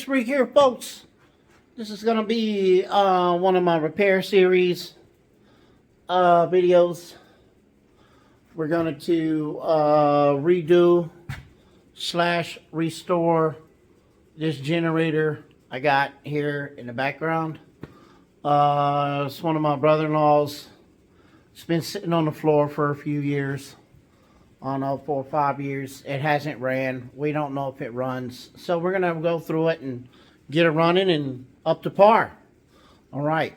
Tmaxxric here, folks. This is going to be one of my repair series videos. We're going to redo / restore this generator I got here in the background. It's one of my brother-in-law's. It's been sitting on the floor for a few years. I don't know, 4 or 5 years. It hasn't ran. We don't know if it runs. So we're going to go through it and get it running and up to par. All right.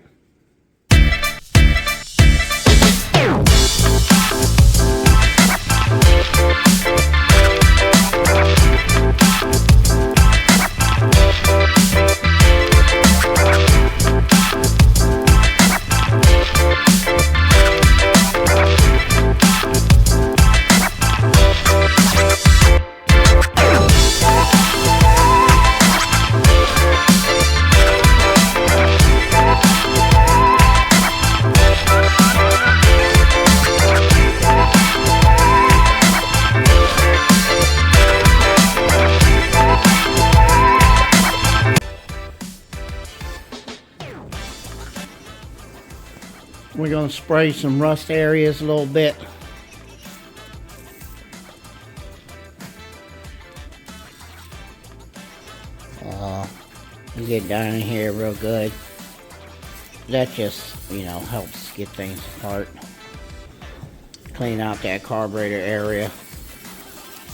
We're going to spray some rust areas a little bit. You get down in here real good. That just, helps get things apart. Clean out that carburetor area.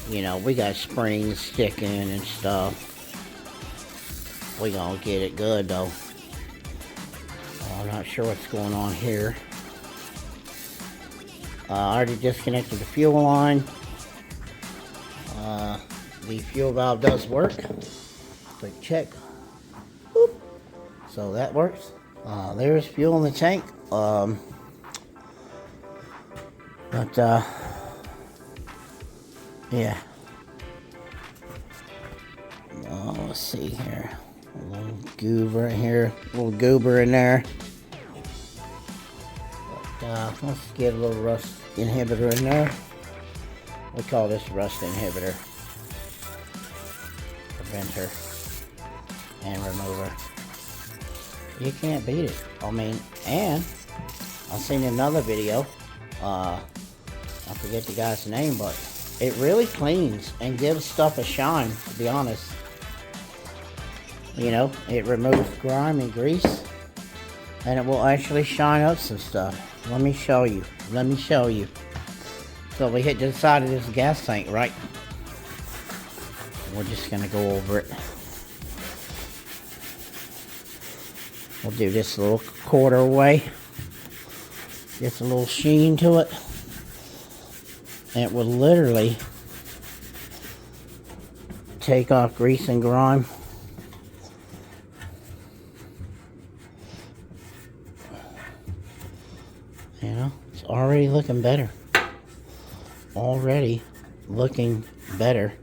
We got springs sticking and stuff. We're going to get it good though. I'm not sure what's going on here. I already disconnected the fuel line. The fuel valve does work. Quick check. Boop. So that works. There's fuel in the tank. Yeah. Let's see here. A little goober in here. A little goober in there. Let's get a little rust inhibitor in there. We call this rust inhibitor. Preventer and remover. You can't beat it. And I've seen another video. I forget the guy's name, but it really cleans and gives stuff a shine, to be honest. It removes grime and grease, and it will actually shine up some stuff. Let me show you. So we hit the side of this gas tank, right? We're just gonna go over it. We'll do this little quarter away. Gets a little sheen to it. And it will literally take off grease and grime. It's already looking better. Already looking better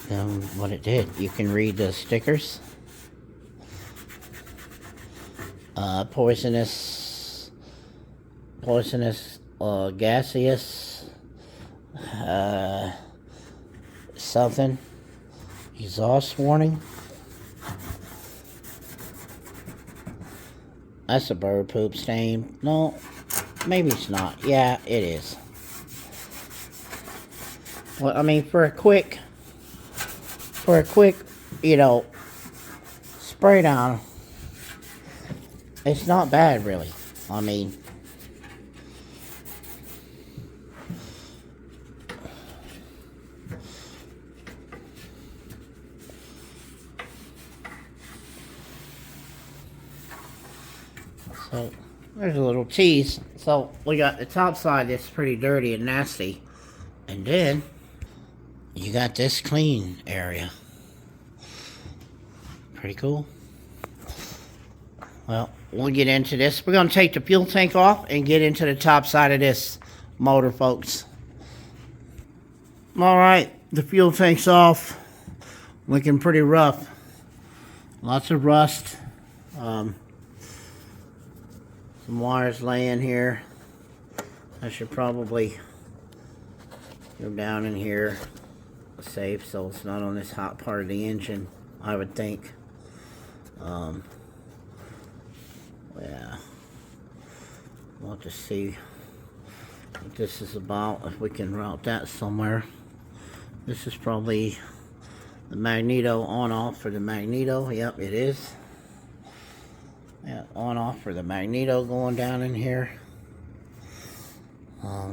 than what it did. You can read the stickers. Poisonous, gaseous, something. Exhaust warning. That's a bird poop stain. No, maybe it's not. Yeah, it is. Well, for a quick, spray down, it's not bad, really. So there's a little tease. So we got the top side that's pretty dirty and nasty, and then you got this clean area. Pretty cool. Well, we'll get into this. We're going to take the fuel tank off and get into the top side of this motor, folks. Alright, the fuel tank's off. Looking pretty rough. Lots of rust. Some wires laying here. I should probably go down in here. safe, so it's not on this hot part of the engine, I would think. Yeah, we'll have to see what this is about, if we can route that somewhere. This is probably the magneto on off for the magneto. Yep, it is. Yeah, on off for the magneto going down in here.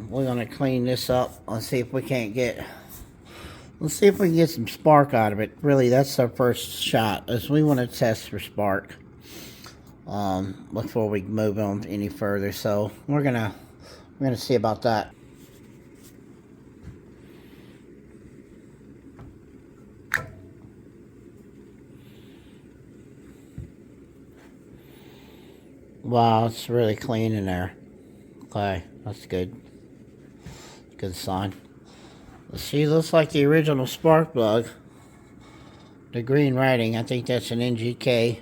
We're gonna clean this up. Let's see if we can't get. Let's see if we can get some spark out of it. Really, that's our first shot, is we want to test for spark before we move on any further. So we're gonna see about that. Wow, it's really clean in there. Okay, that's good. Good sign. See, looks like the original spark plug. The green writing, I think that's an NGK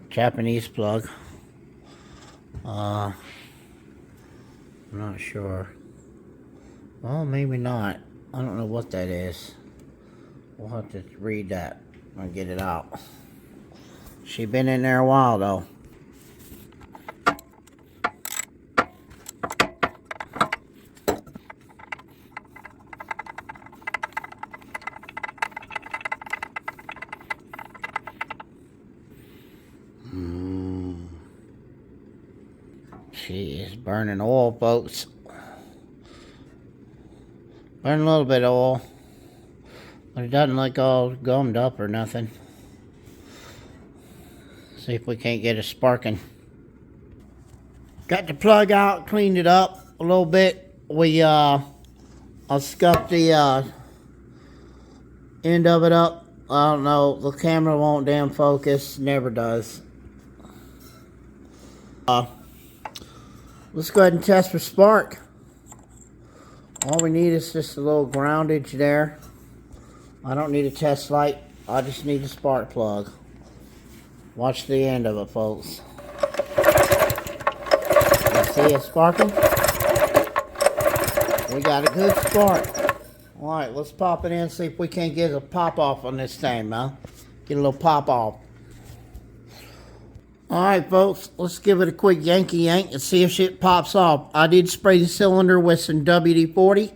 Japanese plug. I'm not sure. Well, maybe not. I don't know what that is. We'll have to read that and get it out. She's been in there a while though. She is burning oil, folks. Burning a little bit of oil. But it doesn't look all gummed up or nothing. See if we can't get it sparking. Got the plug out, cleaned it up a little bit. I'll scuff the end of it up. I don't know, the camera won't damn focus, never does. Let's go ahead and test for spark. All we need is just a little groundage there. I don't need a test light. I just need a spark plug. Watch the end of it, folks. You see it sparking? We got a good spark. Alright, let's pop it in, see if we can't get a pop off on this thing, man. Get a little pop off. Alright folks, let's give it a quick Yankee yank and see if shit pops off. I did spray the cylinder with some WD-40.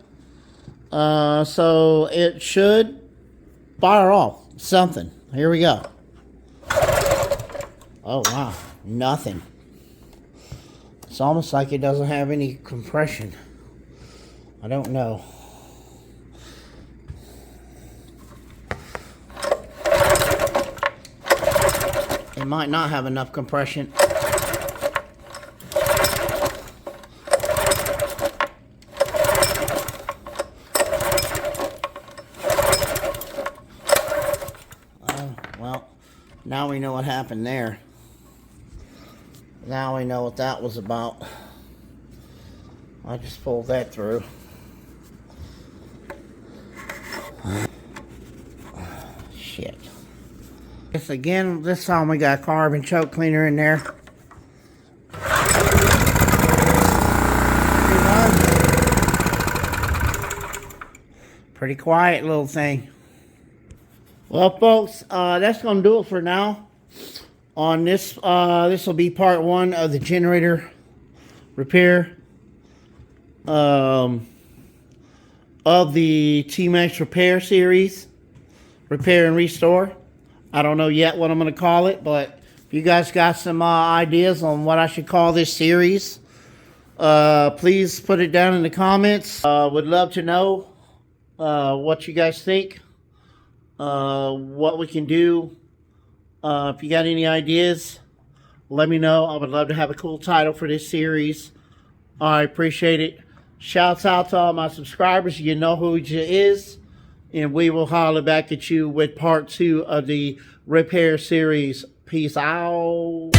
So it should fire off something. Here we go. Oh wow, nothing. It's almost like it doesn't have any compression. I don't know. It might not have enough compression. Well, now we know what happened there. Now we know what that was about. I just pulled that through. Shit. Again, this time we got carbon choke cleaner in there. Pretty quiet little thing. Well, folks, that's going to do it for now. On this, this will be part one of the generator repair of the Tmaxxric Repair Series, Repair and Restore. I don't know yet what I'm going to call it, but if you guys got some ideas on what I should call this series, please put it down in the comments. Would love to know what you guys think, what we can do. If you got any ideas, let me know. I would love to have a cool title for this series. I appreciate it. Shouts out to all my subscribers. You know who it is. And we will holler back at you with part 2 of the repair series. Peace out.